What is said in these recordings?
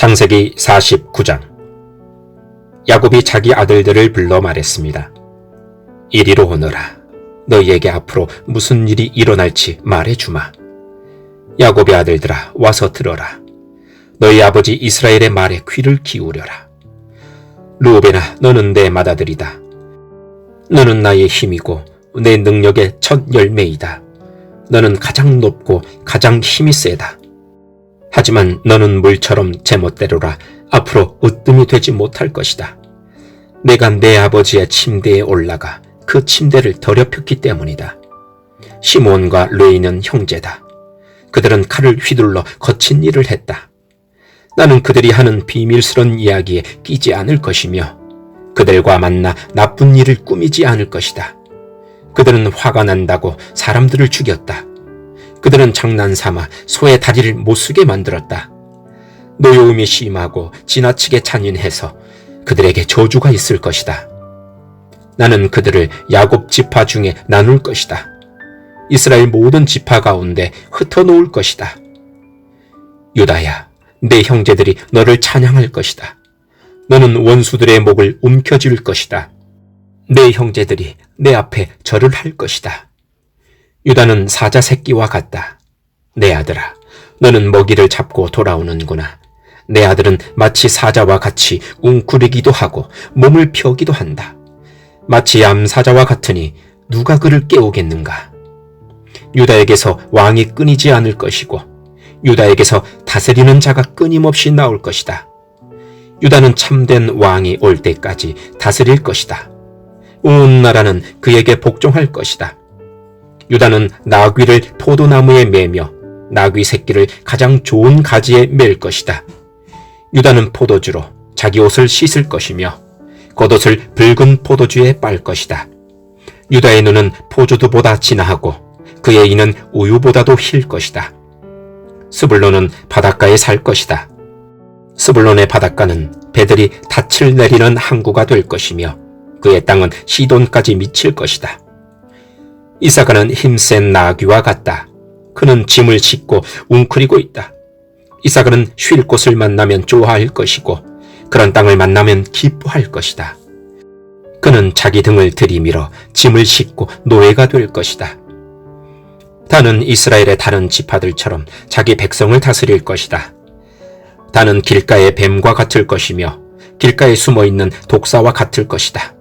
창세기 49장. 야곱이 자기 아들들을 불러 말했습니다. 이리로 오너라. 너희에게 앞으로 무슨 일이 일어날지 말해주마. 야곱의 아들들아, 와서 들어라. 너희 아버지 이스라엘의 말에 귀를 기울여라. 르우벤아, 너는 내 맏아들이다. 너는 나의 힘이고 내 능력의 첫 열매이다. 너는 가장 높고 가장 힘이 세다. 하지만 너는 물처럼 제멋대로라. 앞으로 으뜸이 되지 못할 것이다. 내가 내 아버지의 침대에 올라가 그 침대를 더럽혔기 때문이다. 시므온과 레위는 형제다. 그들은 칼을 휘둘러 거친 일을 했다. 나는 그들이 하는 비밀스런 이야기에 끼지 않을 것이며 그들과 만나 나쁜 일을 꾸미지 않을 것이다. 그들은 화가 난다고 사람들을 죽였다. 그들은 장난삼아 소의 다리를 못쓰게 만들었다. 노여움이 심하고 지나치게 잔인해서 그들에게 저주가 있을 것이다. 나는 그들을 야곱 지파 중에 나눌 것이다. 이스라엘 모든 지파 가운데 흩어놓을 것이다. 유다야, 내 형제들이 너를 찬양할 것이다. 너는 원수들의 목을 움켜쥘 것이다. 내 형제들이 내 앞에 절을 할 것이다. 유다는 사자 새끼와 같다. 내 아들아, 너는 먹이를 잡고 돌아오는구나. 내 아들은 마치 사자와 같이 웅크리기도 하고 몸을 펴기도 한다. 마치 암사자와 같으니 누가 그를 깨우겠는가. 유다에게서 왕이 끊이지 않을 것이고 유다에게서 다스리는 자가 끊임없이 나올 것이다. 유다는 참된 왕이 올 때까지 다스릴 것이다. 온 나라는 그에게 복종할 것이다. 유다는 나귀를 포도나무에 매며 나귀 새끼를 가장 좋은 가지에 맬 것이다. 유다는 포도주로 자기 옷을 씻을 것이며 겉옷을 붉은 포도주에 빨 것이다. 유다의 눈은 포도주보다 진하고 그의 이는 우유보다도 힐 것이다. 스불론은 바닷가에 살 것이다. 스불론의 바닷가는 배들이 닻을 내리는 항구가 될 것이며 그의 땅은 시돈까지 미칠 것이다. 이사가는 힘센 나귀와 같다. 그는 짐을 싣고 웅크리고 있다. 이사가는 쉴 곳을 만나면 좋아할 것이고 그런 땅을 만나면 기뻐할 것이다. 그는 자기 등을 들이밀어 짐을 싣고 노예가 될 것이다. 다는 이스라엘의 다른 지파들처럼 자기 백성을 다스릴 것이다. 다는 길가의 뱀과 같을 것이며 길가에 숨어있는 독사와 같을 것이다.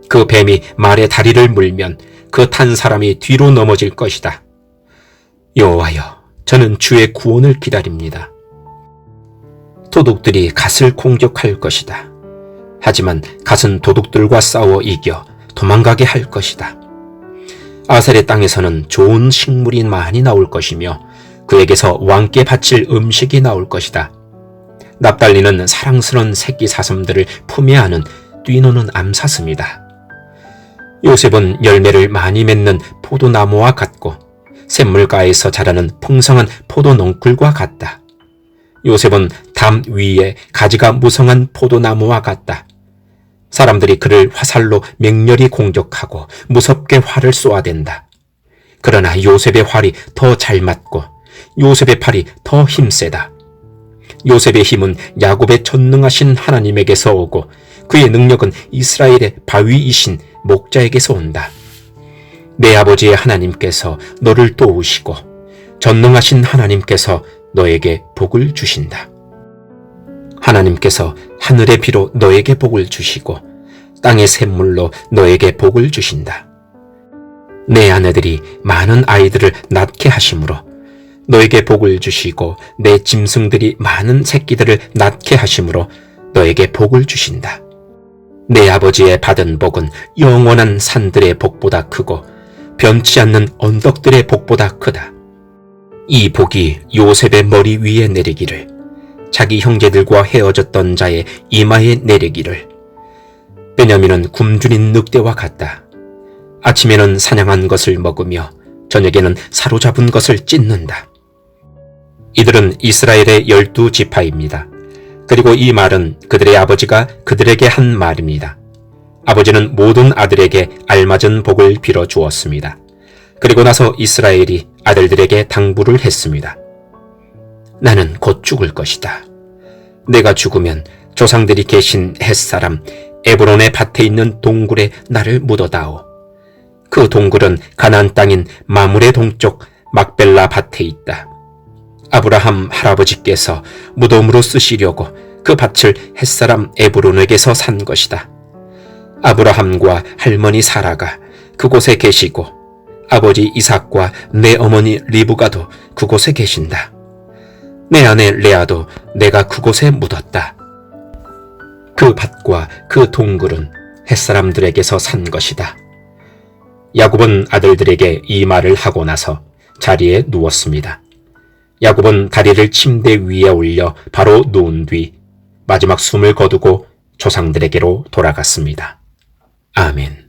그 뱀이 말의 다리를 물면 그 탄 사람이 뒤로 넘어질 것이다. 여호와여, 저는 주의 구원을 기다립니다. 도둑들이 갓을 공격할 것이다. 하지만 갓은 도둑들과 싸워 이겨 도망가게 할 것이다. 아셀의 땅에서는 좋은 식물이 많이 나올 것이며 그에게서 왕께 바칠 음식이 나올 것이다. 납달리는 사랑스러운 새끼 사슴들을 품에 안은 뛰노는 암사슴이다. 요셉은 열매를 많이 맺는 포도나무와 같고 샘물가에서 자라는 풍성한 포도넝쿨과 같다. 요셉은 담 위에 가지가 무성한 포도나무와 같다. 사람들이 그를 화살로 맹렬히 공격하고 무섭게 활을 쏘아댄다. 그러나 요셉의 활이 더 잘 맞고 요셉의 팔이 더 힘세다. 요셉의 힘은 야곱의 전능하신 하나님에게서 오고 그의 능력은 이스라엘의 바위이신 목자에게서 온다. 내 아버지의 하나님께서 너를 도우시고 전능하신 하나님께서 너에게 복을 주신다. 하나님께서 하늘의 비로 너에게 복을 주시고 땅의 샘물로 너에게 복을 주신다. 내 아내들이 많은 아이들을 낳게 하심으로 너에게 복을 주시고 내 짐승들이 많은 새끼들을 낳게 하심으로 너에게 복을 주신다. 내 아버지의 받은 복은 영원한 산들의 복보다 크고 변치 않는 언덕들의 복보다 크다. 이 복이 요셉의 머리 위에 내리기를, 자기 형제들과 헤어졌던 자의 이마에 내리기를. 베냐민은 굶주린 늑대와 같다. 아침에는 사냥한 것을 먹으며 저녁에는 사로잡은 것을 찢는다. 이들은 이스라엘의 12지파입니다. 그리고 이 말은 그들의 아버지가 그들에게 한 말입니다. 아버지는 모든 아들에게 알맞은 복을 빌어 주었습니다. 그리고 나서 이스라엘이 아들들에게 당부를 했습니다. 나는 곧 죽을 것이다. 내가 죽으면 조상들이 계신 햇사람 에브론의 밭에 있는 동굴에 나를 묻어다오. 그 동굴은 가나안 땅인 마물의 동쪽 막벨라 밭에 있다. 아브라함 할아버지께서 무덤으로 쓰시려고 그 밭을 햇사람 에브론에게서 산 것이다. 아브라함과 할머니 사라가 그곳에 계시고 아버지 이삭과 내 어머니 리브가도 그곳에 계신다. 내 아내 레아도 내가 그곳에 묻었다. 그 밭과 그 동굴은 햇사람들에게서 산 것이다. 야곱은 아들들에게 이 말을 하고 나서 자리에 누웠습니다. 야곱은 다리를 침대 위에 올려 바로 누운 뒤 마지막 숨을 거두고 조상들에게로 돌아갔습니다. 아멘.